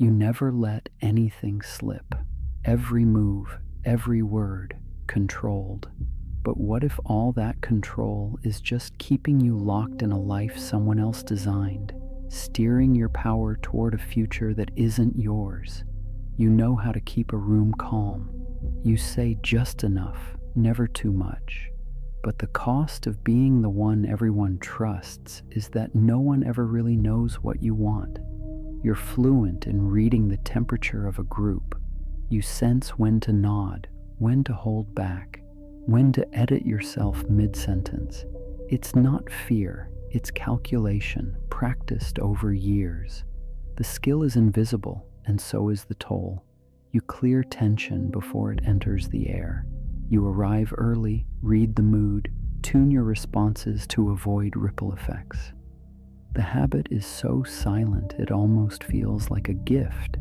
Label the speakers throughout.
Speaker 1: You never let anything slip. Every move, every word, controlled. But what if all that control is just keeping you locked in a life someone else designed, steering your power toward a future that isn't yours? You know how to keep a room calm. You say just enough, never too much. But the cost of being the one everyone trusts is that no one ever really knows what you want. You're fluent in reading the temperature of a group. You sense when to nod, when to hold back, when to edit yourself mid-sentence. It's not fear, it's calculation, practiced over years. The skill is invisible, and so is the toll. You clear tension before it enters the air. You arrive early, read the mood, tune your responses to avoid ripple effects. The habit is so silent it almost feels like a gift.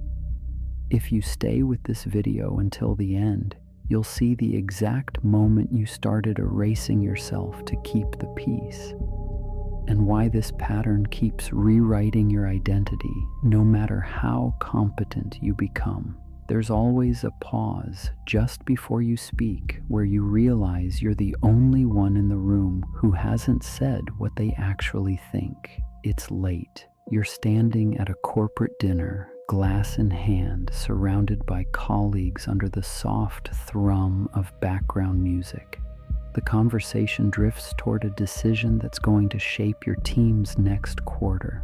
Speaker 1: If you stay with this video until the end, you'll see the exact moment you started erasing yourself to keep the peace, and why this pattern keeps rewriting your identity no matter how competent you become. There's always a pause just before you speak where you realize you're the only one in the room who hasn't said what they actually think. It's late. You're standing at a corporate dinner, glass in hand, surrounded by colleagues under the soft thrum of background music. The conversation drifts toward a decision that's going to shape your team's next quarter.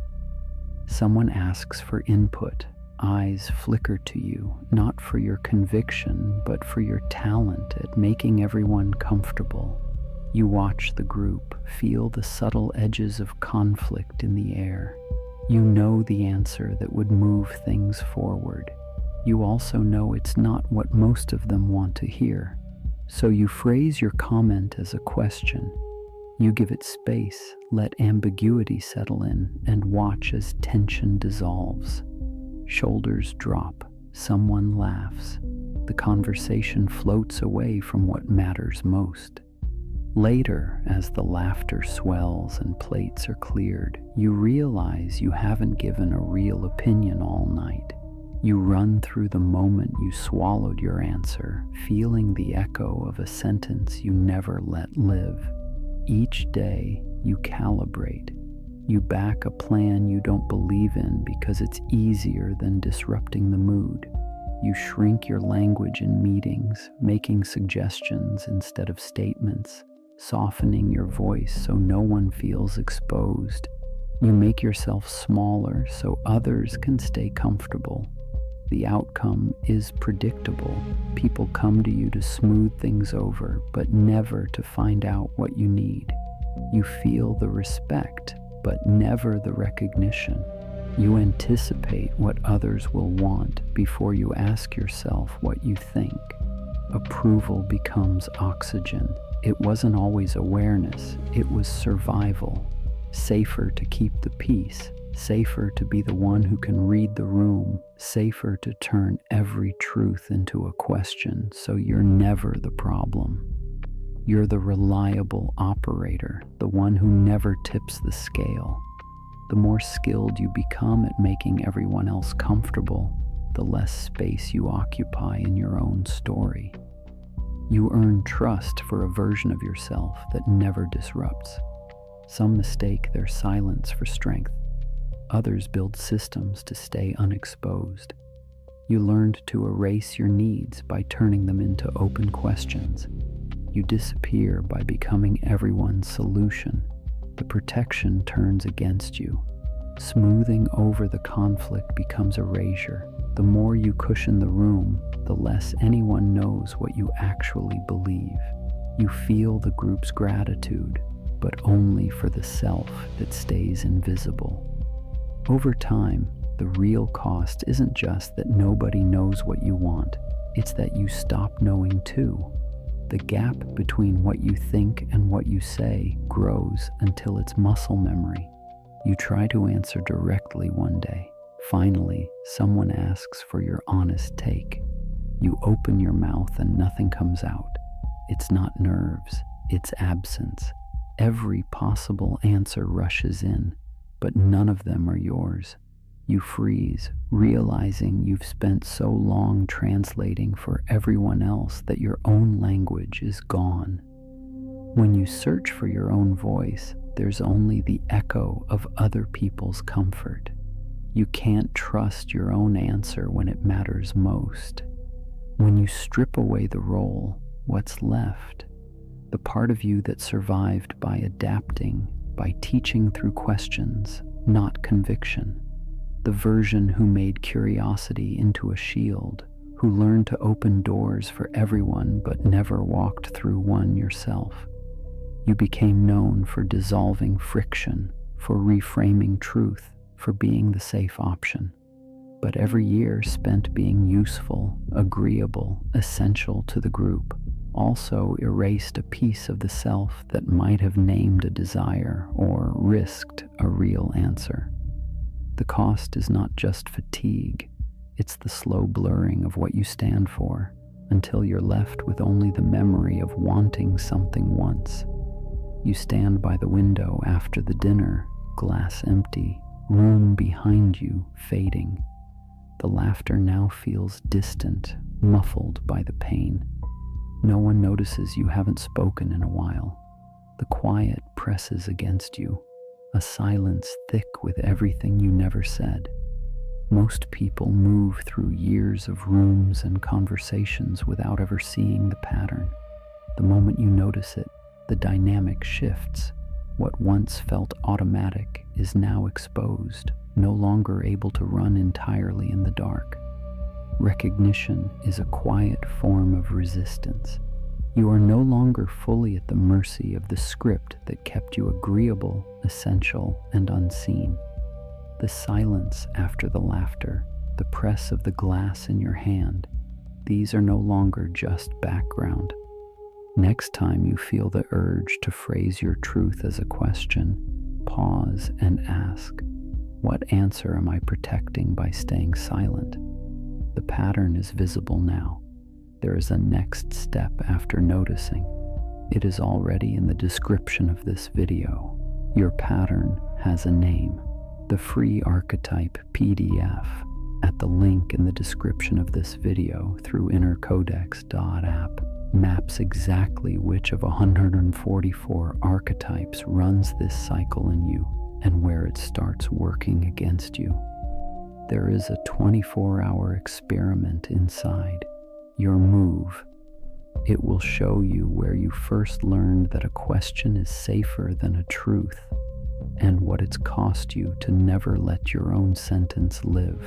Speaker 1: Someone asks for input. Eyes flicker to you, not for your conviction, but for your talent at making everyone comfortable. You watch the group, feel the subtle edges of conflict in the air. You know the answer that would move things forward. You also know it's not what most of them want to hear. So you phrase your comment as a question. You give it space, let ambiguity settle in, and watch as tension dissolves. Shoulders drop, someone laughs. The conversation floats away from what matters most. Later, as the laughter swells and plates are cleared, you realize you haven't given a real opinion all night. You run through the moment you swallowed your answer, feeling the echo of a sentence you never let live. Each day, you calibrate. You back a plan you don't believe in because it's easier than disrupting the mood. You shrink your language in meetings, making suggestions instead of statements, softening your voice so no one feels exposed. You make yourself smaller so others can stay comfortable. The outcome is predictable. People come to you to smooth things over, but never to find out what you need. You feel the respect, but never the recognition. You anticipate what others will want before you ask yourself what you think. Approval becomes oxygen. It wasn't always awareness, it was survival. Safer to keep the peace, safer to be the one who can read the room, safer to turn every truth into a question so you're never the problem. You're the reliable operator, the one who never tips the scale. The more skilled you become at making everyone else comfortable, the less space you occupy in your own story. You earn trust for a version of yourself that never disrupts. Some mistake their silence for strength. Others build systems to stay unexposed. You learned to erase your needs by turning them into open questions. You disappear by becoming everyone's solution. The protection turns against you. Smoothing over the conflict becomes erasure. The more you cushion the room, the less anyone knows what you actually believe. You feel the group's gratitude, but only for the self that stays invisible. Over time, the real cost isn't just that nobody knows what you want, it's that you stop knowing too. The gap between what you think and what you say grows until it's muscle memory. You try to answer directly one day. Finally, someone asks for your honest take. You open your mouth and nothing comes out. It's not nerves, it's absence. Every possible answer rushes in, but none of them are yours. You freeze, realizing you've spent so long translating for everyone else that your own language is gone. When you search for your own voice, there's only the echo of other people's comfort. You can't trust your own answer when it matters most. When you strip away the role, what's left? The part of you that survived by adapting, by teaching through questions, not conviction. The version who made curiosity into a shield, who learned to open doors for everyone but never walked through one yourself. You became known for dissolving friction, for reframing truth, for being the safe option. But every year spent being useful, agreeable, essential to the group also erased a piece of the self that might have named a desire or risked a real answer. The cost is not just fatigue, it's the slow blurring of what you stand for, until you're left with only the memory of wanting something once. You stand by the window after the dinner, glass empty, room behind you fading. The laughter now feels distant, muffled by the pain. No one notices you haven't spoken in a while. The quiet presses against you, a silence thick with everything you never said. Most people move through years of rooms and conversations without ever seeing the pattern. The moment you notice it, the dynamic shifts. What once felt automatic is now exposed, no longer able to run entirely in the dark. Recognition is a quiet form of resistance. You are no longer fully at the mercy of the script that kept you agreeable, essential, and unseen. The silence after the laughter, the press of the glass in your hand, these are no longer just background. Next time you feel the urge to phrase your truth as a question, pause and ask, what answer am I protecting by staying silent? The pattern is visible now. There is a next step after noticing. It is already in the description of this video. Your pattern has a name. The free archetype PDF at the link in the description of this video through InnerCodex.app maps exactly which of 144 archetypes runs this cycle in you and where it starts working against you. There is a 24-hour experiment inside. Your move. It will show you where you first learned that a question is safer than a truth, and what it's cost you to never let your own sentence live.